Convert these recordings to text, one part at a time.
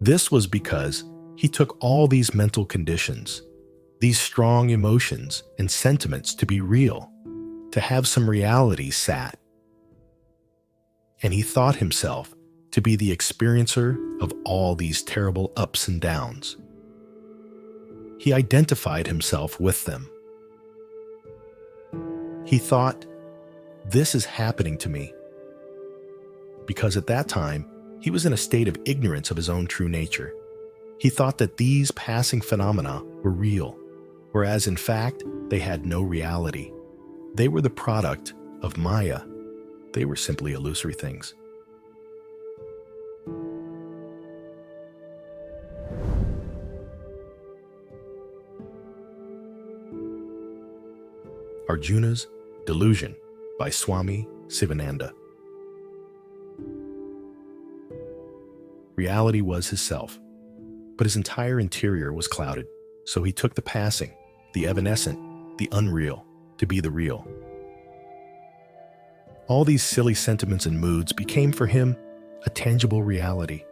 This was because he took all these mental conditions, these strong emotions and sentiments to be real, to have some reality sat. And he thought himself to be the experiencer of all these terrible ups and downs. He identified himself with them. He thought, this is happening to me. Because at that time, he was in a state of ignorance of his own true nature. He thought that these passing phenomena were real, whereas in fact, they had no reality. They were the product of Maya. They were simply illusory things. Arjuna's Delusion by Swami Sivananda. Reality was his self, but his entire interior was clouded, so he took the passing, the evanescent, the unreal, to be the real. All these silly sentiments and moods became for him a tangible reality.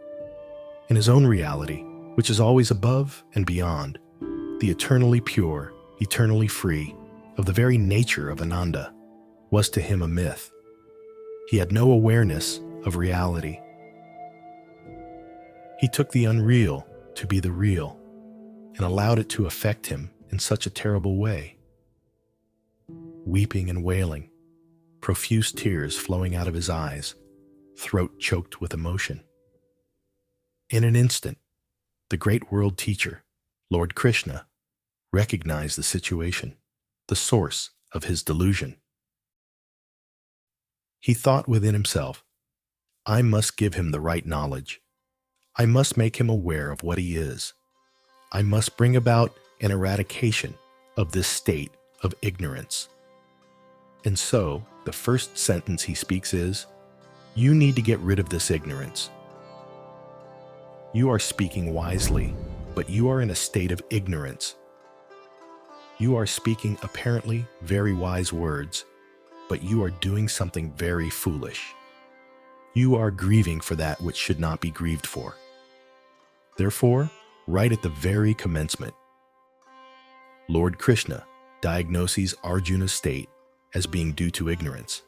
And his own reality, which is always above and beyond, the eternally pure, eternally free, of the very nature of Ananda, was to him a myth. He had no awareness of reality. He took the unreal to be the real and allowed it to affect him in such a terrible way. Weeping and wailing, profuse tears flowing out of his eyes, throat choked with emotion. In an instant, the great world teacher, Lord Krishna, recognized the situation, the source of his delusion. He thought within himself, I must give him the right knowledge. I must make him aware of what he is. I must bring about an eradication of this state of ignorance. And so, the first sentence he speaks is, you need to get rid of this ignorance. You are speaking wisely, but you are in a state of ignorance. You are speaking apparently very wise words, but you are doing something very foolish. You are grieving for that which should not be grieved for. Therefore, right at the very commencement, Lord Krishna diagnoses Arjuna's state as being due to ignorance,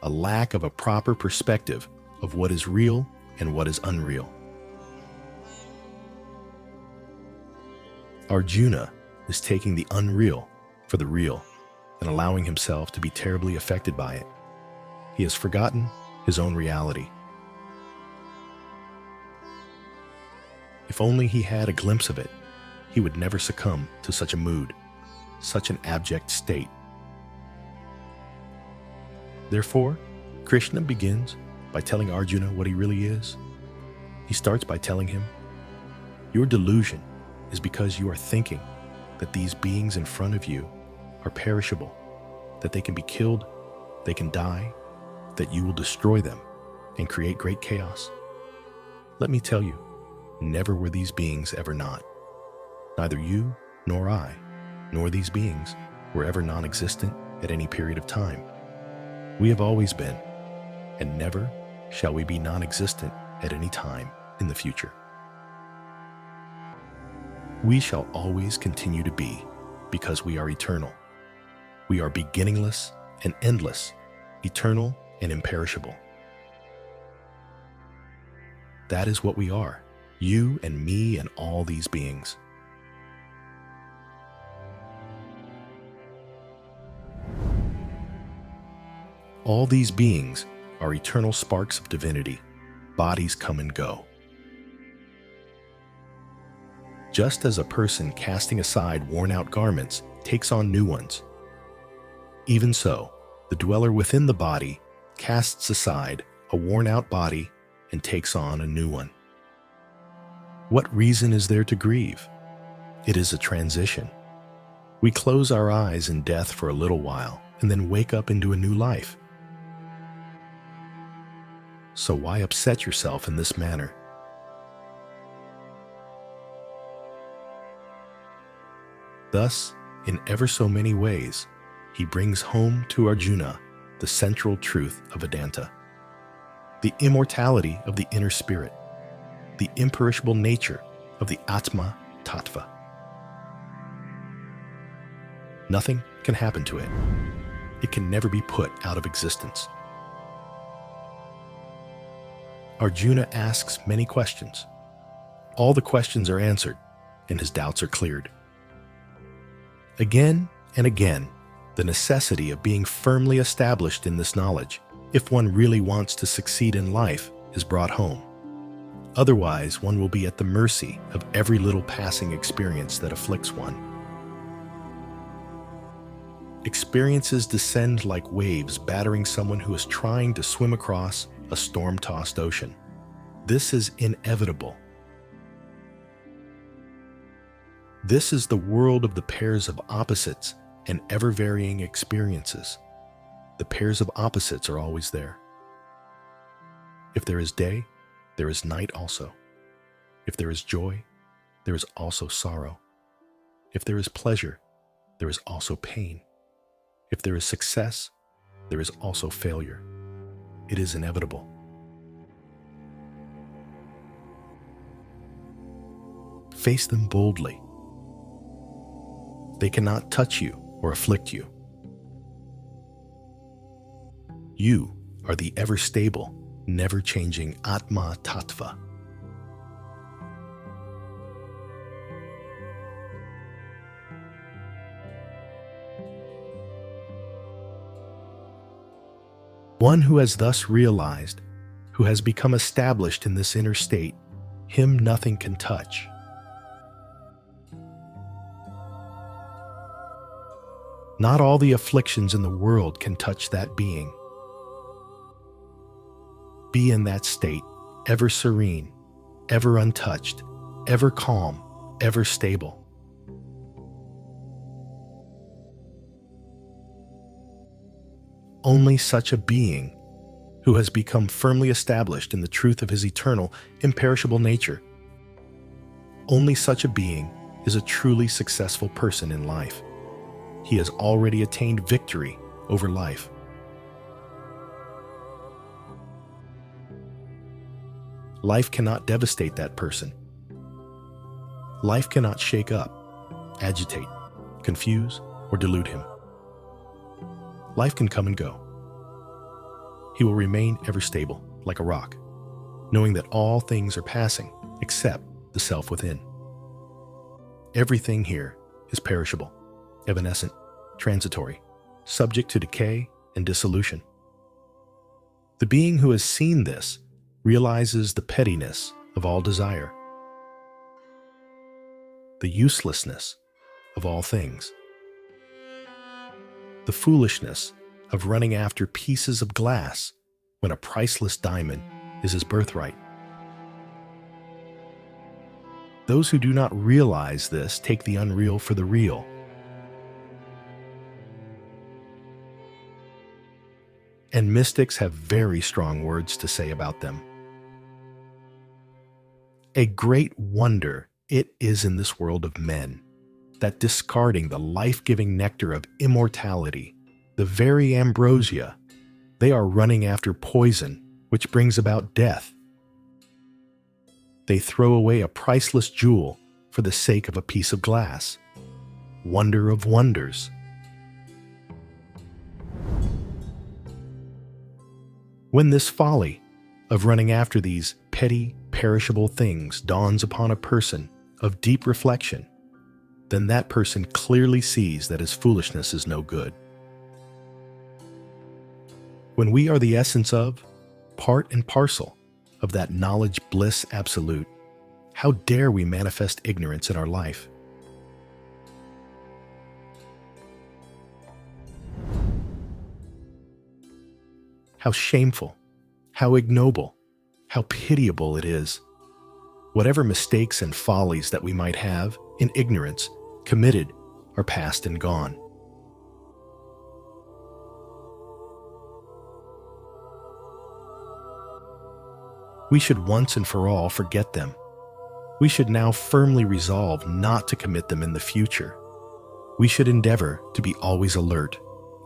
a lack of a proper perspective of what is real and what is unreal. Arjuna is taking the unreal for the real and allowing himself to be terribly affected by it. He has forgotten his own reality. If only he had a glimpse of it, he would never succumb to such a mood, such an abject state. Therefore, Krishna begins by telling Arjuna what he really is. He starts by telling him, your delusion is because you are thinking that these beings in front of you are perishable, that they can be killed, they can die, that you will destroy them and create great chaos. Let me tell you, never were these beings ever not. Neither you, nor I, nor these beings were ever non-existent at any period of time. We have always been, and never shall we be non-existent at any time in the future. We shall always continue to be because we are eternal. We are beginningless and endless, eternal and imperishable. That is what we are, you and me and all these beings. All these beings are eternal sparks of divinity. Bodies come and go. Just as a person casting aside worn-out garments takes on new ones, even so, the dweller within the body casts aside a worn-out body and takes on a new one. What reason is there to grieve? It is a transition. We close our eyes in death for a little while and then wake up into a new life. So why upset yourself in this manner? Thus, in ever so many ways, he brings home to Arjuna the central truth of Vedanta, the immortality of the inner spirit, the imperishable nature of the Atma Tattva. Nothing can happen to it. It can never be put out of existence. Arjuna asks many questions. All the questions are answered, and his doubts are cleared. Again and again, the necessity of being firmly established in this knowledge, if one really wants to succeed in life, is brought home. Otherwise, one will be at the mercy of every little passing experience that afflicts one. Experiences descend like waves battering someone who is trying to swim across a storm-tossed ocean. This is inevitable. This is the world of the pairs of opposites and ever-varying experiences. The pairs of opposites are always there. If there is day, there is night also. If there is joy, there is also sorrow. If there is pleasure, there is also pain. If there is success, there is also failure. It is inevitable. Face them boldly. They cannot touch you or afflict you. You are the ever-stable, never-changing Atma Tattva. One who has thus realized, who has become established in this inner state, him nothing can touch. Not all the afflictions in the world can touch that being. Be in that state, ever serene, ever untouched, ever calm, ever stable. Only such a being, who has become firmly established in the truth of his eternal, imperishable nature, only such a being is a truly successful person in life. He has already attained victory over life. Life cannot devastate that person. Life cannot shake up, agitate, confuse, or delude him. Life can come and go. He will remain ever stable, like a rock, knowing that all things are passing except the self within. Everything here is perishable, evanescent, transitory, subject to decay and dissolution. The being who has seen this realizes the pettiness of all desire, the uselessness of all things, the foolishness of running after pieces of glass when a priceless diamond is his birthright. Those who do not realize this take the unreal for the real. And mystics have very strong words to say about them. A great wonder it is in this world of men, that discarding the life-giving nectar of immortality, the very ambrosia, they are running after poison, which brings about death. They throw away a priceless jewel for the sake of a piece of glass. Wonder of wonders. When this folly of running after these petty, perishable things dawns upon a person of deep reflection, then that person clearly sees that his foolishness is no good. When we are the essence of, part and parcel of that knowledge bliss absolute, how dare we manifest ignorance in our life? How shameful, how ignoble, how pitiable it is. Whatever mistakes and follies that we might have, in ignorance, committed, are past and gone. We should once and for all forget them. We should now firmly resolve not to commit them in the future. We should endeavor to be always alert,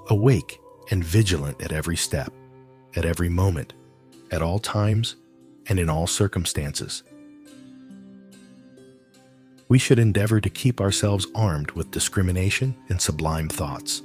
awake, and vigilant at every step, at every moment, at all times, and in all circumstances, we should endeavor to keep ourselves armed with discrimination and sublime thoughts.